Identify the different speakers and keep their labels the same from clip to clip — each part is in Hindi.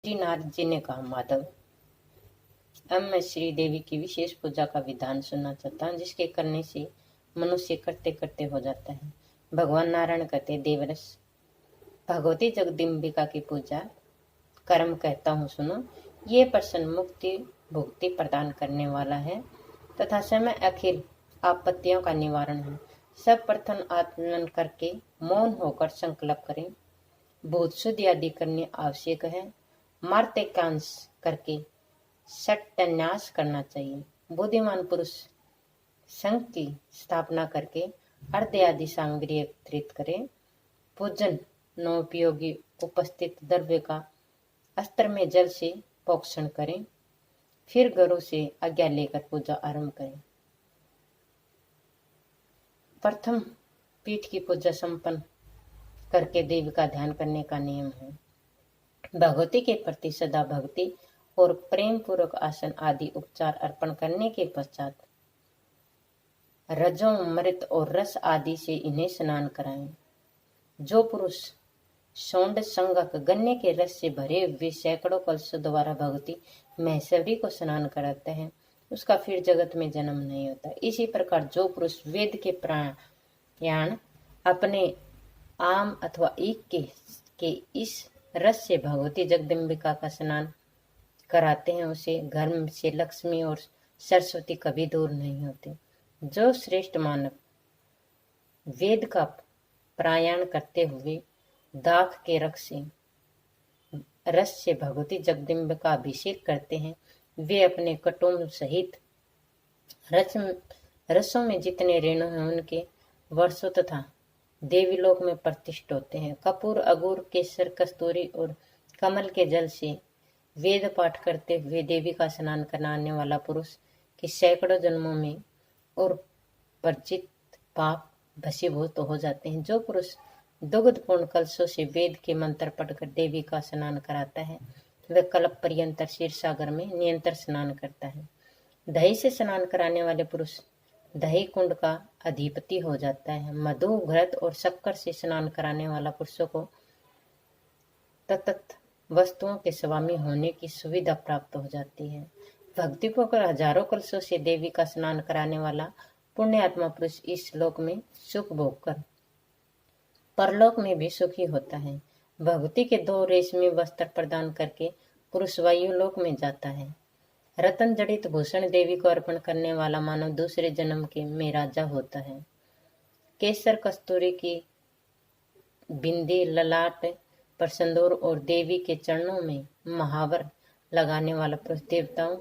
Speaker 1: श्री नारद जी ने कहा, माधव, अब मैं श्री देवी की विशेष पूजा का विधान सुनना चाहता हूँ, जिसके करने से मनुष्य करते करते हो जाता है। भगवान नारायण कहते, देवरस, भगवती जगदम्बिका की पूजा कर्म कहता हूँ सुनो। ये प्रसन्न मुक्ति भुक्ति प्रदान करने वाला है तथा समय अखिल आपत्तियों का निवारण है। सब प्रथम आत्मन करके मौन होकर संकल्प करें। भूत शुद्धि आदि करनी आवश्यक है। मार्तेकांश करके सत्यान्यास करना चाहिए। बुद्धिमान पुरुष संघ की स्थापना करके अर्ध आदि सामग्री एकत्रित करें। पूजन नोपयोगी उपस्थित द्रव्य का अस्त्र में जल से पोषण करें। फिर गुरु से आज्ञा लेकर पूजा आरंभ करें। प्रथम पीठ की पूजा संपन्न करके देवी का ध्यान करने का नियम है। भगवती के प्रति सदा भक्ति और प्रेम पूर्वक आसन आदि उपचार अर्पण करने के पश्चात रजों मृत और रस आदि से इन्हें स्नान कराएं। जो पुरुष सौंड संगक गन्ने के रस से भरे हुए सैकड़ों कलशों द्वारा भगवती महेश्वरी को स्नान कराते हैं, उसका फिर जगत में जन्म नहीं होता। इसी प्रकार जो पुरुष वेद के प्राण अपने आम अथवा ईख के इस रस से भगवती जगदम्बिका का स्नान कराते हैं, उसे घर से लक्ष्मी और सरस्वती कभी दूर नहीं होते। जो श्रेष्ठ मानव वेद का प्रायण करते हुए दाख के रस से भगवती जगदम्बिका का अभिषेक करते हैं, वे अपने कुटुंब सहित रसों में जितने रेणु हैं उनके वर्षों तथा देवीलोक में प्रतिष्ठित होते हैं। कपूर, अगूर, केसर, कस्तूरी और कमल के जल से वेद पाठ करते हुए देवी का स्नान कराने वाला पुरुष के सैकड़ों जन्मों में और वर्जित पाप भस्मीभूत हो जाते हैं। जो पुरुष दुग्धपूर्ण कलशों से वेद के मंत्र पढ़कर देवी का स्नान कराता है, वह कल्प पर्यंत क्षीर सागर में निरंतर स्नान करता है। दही से स्नान कराने वाले पुरुष दही कुंड का अधिपति हो जाता है। मधु, घृत और शक्कर से स्नान कराने वाला पुरुषों को तत्त वस्तुओं के स्वामी होने की सुविधा प्राप्त हो जाती है। भक्ति होकर हजारों कलशों से देवी का स्नान कराने वाला पुण्य आत्मा पुरुष इस लोक में सुख भोग कर परलोक में भी सुखी होता है। भगवती के 2 रेशमी वस्त्र प्रदान करके पुरुष वायु लोक में जाता है। रतन जड़ित भूषण देवी को अर्पण करने वाला मानव दूसरे जन्म के में राजा होता है। केसर, कस्तूरी की बिंदी ललाट पर संदूर और देवी के चरणों में महावर लगाने वाला पुरुष देवताओं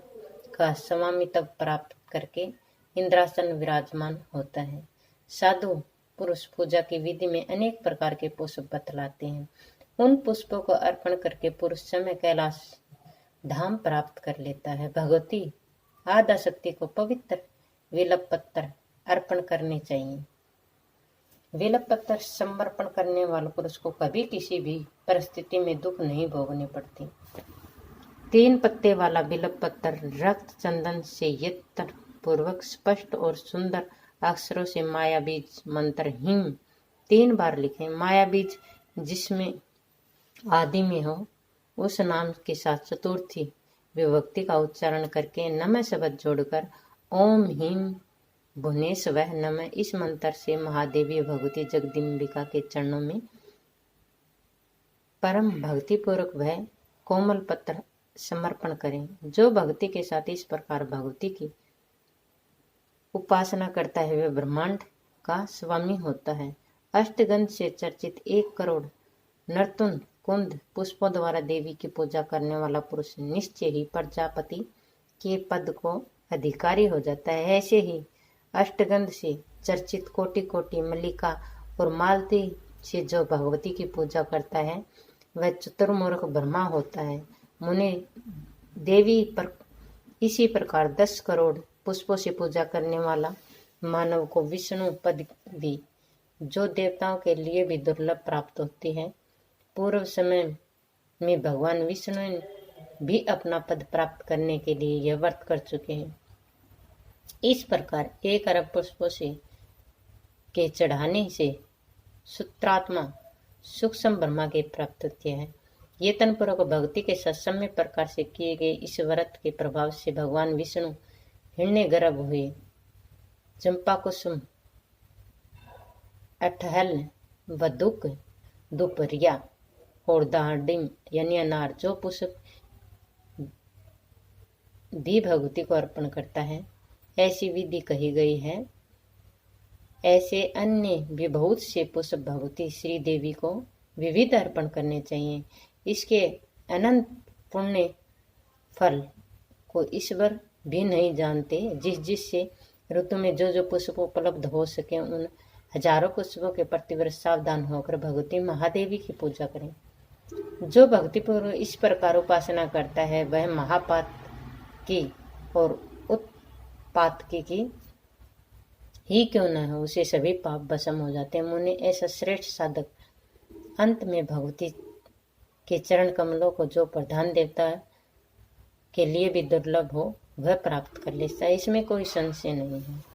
Speaker 1: का स्वामित्व प्राप्त करके इंद्रासन विराजमान होता है। साधु पुरुष पूजा की विधि में अनेक प्रकार के पुष्प बतलाते हैं। उन पुष्पों को अर्पण करके पुरुष समय कैलाश धाम प्राप्त कर लेता है। भगवती आद्या शक्ति को पवित्र विलप पत्र अर्पण करने चाहिए। विलप पत्र समर्पण करने वाले पुरुष को कभी किसी भी परिस्थिति में दुख नहीं भोगने पड़ते। 3 पत्ते वाला विलप पत्र रक्त चंदन से यत्न पूर्वक स्पष्ट और सुंदर अक्षरों से माया बीज मंत्र हिम 3 बार लिखें। माया बीज जिसमें आदि में हो उस नाम के साथ चतुर्थी विभक्ति का उच्चारण करके नमः शब्द जोड़कर ओम ह्रीं भुवनेश्वरः नमः इस मंत्र से महादेवी भगवती जगदम्बिका के चरणों में परम भक्ति पूर्वक वह कोमल पत्र समर्पण करें। जो भक्ति के साथ इस प्रकार भगवती की उपासना करता है वह ब्रह्मांड का स्वामी होता है। अष्टगंध से चर्चित 1 करोड़ नर्तुन कुंद पुष्पों द्वारा देवी की पूजा करने वाला पुरुष निश्चय ही प्रजापति के पद को अधिकारी हो जाता है। ऐसे ही अष्टगंध से चर्चित कोटि कोटि मल्लिका और मालती से जो भगवती की पूजा करता है वह चतुर्मुख ब्रह्मा होता है। मुने देवी पर इसी प्रकार 10 करोड़ पुष्पों से पूजा करने वाला मानव को विष्णु पद भी जो देवताओं के लिए भी दुर्लभ प्राप्त होती है। पूर्व समय में भगवान विष्णु भी अपना पद प्राप्त करने के लिए यह व्रत कर चुके हैं। इस प्रकार 1 अरब पुष्पों से के चढ़ाने से सूत्रात्मा सूक्ष्म ब्रह्मा के प्राप्त होते हैं। ये तनपूर्वक भक्ति के सत्सम्य प्रकार से किए गए इस व्रत के प्रभाव से भगवान विष्णु हिरण्य गर्भ हुए। चंपा कुसुम अठहल वदुक दुपरिया और दाडिम यानी अनार जो पुष्प भी भगवती को अर्पण करता है, ऐसी विधि कही गई है। ऐसे अन्य भी बहुत से पुष्प भगवती श्री देवी को विविध अर्पण करने चाहिए। इसके अनंत पुण्य फल को ईश्वर भी नहीं जानते। जिससे ऋतु में जो जो पुष्प उपलब्ध हो सके उन हजारों पुष्पों के प्रतिवर्ष सावधान होकर भगवती महादेवी की पूजा करें। जो भक्तिपूर्वक इस प्रकार उपासना करता है वह महापात की और उत्पात की ही क्यों न हो, उसे सभी पाप भस्म हो जाते हैं। मुनि ऐसा श्रेष्ठ साधक अंत में भगवती के चरण कमलों को जो प्रधान देवता के लिए भी दुर्लभ हो वह प्राप्त कर लेता है, इसमें कोई संशय नहीं है।